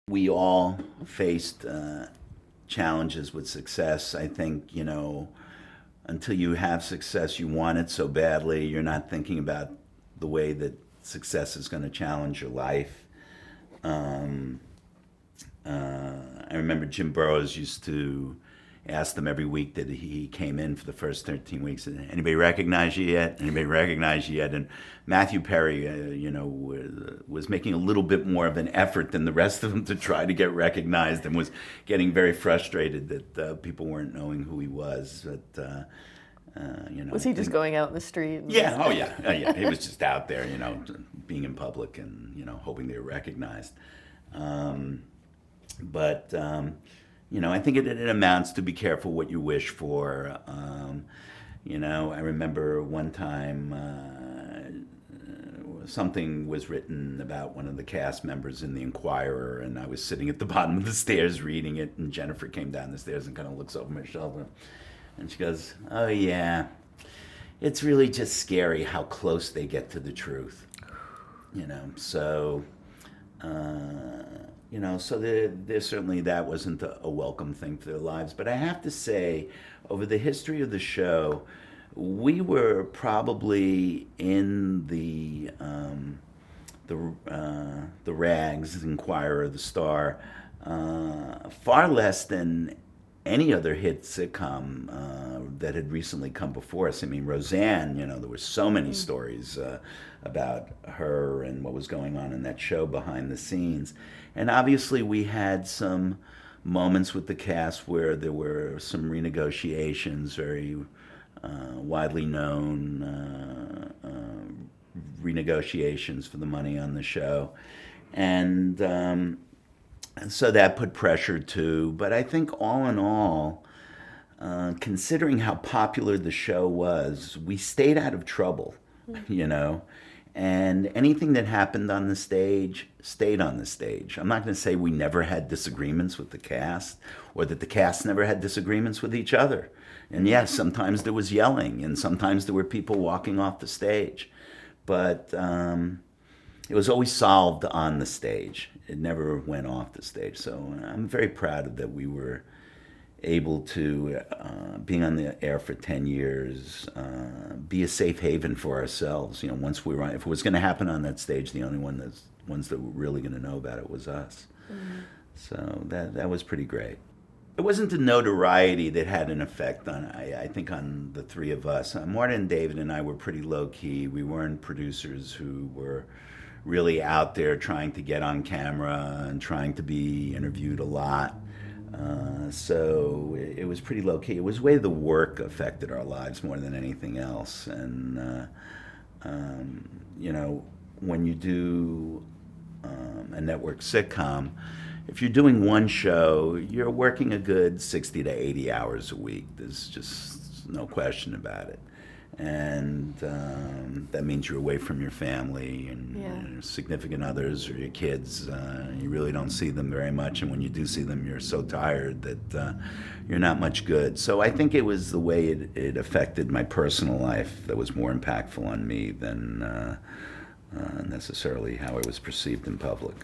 we all faced challenges with success. I think, until you have success, you want it so badly, you're not thinking about the way that success is going to challenge your life. Um, I remember Jim Burrows used to ask them every week that he came in for the first 13 weeks. Anybody recognize you yet? Anybody recognize you yet? And Matthew Perry, was making a little bit more of an effort than the rest of them to try to get recognized, and was getting very frustrated that people weren't knowing who he was. But Was he just going out in the street? yeah, oh yeah, yeah. He was just out there, being in public and hoping they were recognized. But I think it amounts to be careful what you wish for. I remember one time something was written about one of the cast members in the Inquirer, and I was sitting at the bottom of the stairs reading it, and Jennifer came down the stairs and kind of looks over my shoulder, and she goes, "Oh yeah, it's really just scary how close they get to the truth." So. So there certainly that wasn't a welcome thing for their lives. But I have to say, over the history of the show, we were probably in the rags, the Inquirer, the Star, far less than any other hit sitcom that had recently come before us. I mean, Roseanne, there were so many stories about her and what was going on in that show behind the scenes. And obviously we had some moments with the cast where there were some renegotiations, very widely known renegotiations for the money on the show. And so that put pressure too. But I think all in all, considering how popular the show was, we stayed out of trouble, and anything that happened on the stage stayed on the stage. I'm not going to say we never had disagreements with the cast, or that the cast never had disagreements with each other. And yes, sometimes there was yelling, and sometimes there were people walking off the stage. But it was always solved on the stage. It never went off the stage. So I'm very proud of that we were able to, being on the air for 10 years, be a safe haven for ourselves. Once we were on, if it was going to happen on that stage, the only ones that were really going to know about it was us. Mm-hmm. So that was pretty great. It wasn't the notoriety that had an effect on, I think, on the three of us. Marta and David and I were pretty low-key. We weren't producers who were really out there trying to get on camera and trying to be interviewed a lot. So it was pretty low-key. It was the way the work affected our lives more than anything else. And, when you do a network sitcom, if you're doing one show, you're working a good 60 to 80 hours a week. There's just no question about it. And that means you're away from your family and your significant others or your kids. You really don't see them very much, and when you do see them, you're so tired that you're not much good. So I think it was the way it affected my personal life that was more impactful on me than necessarily how I was perceived in public.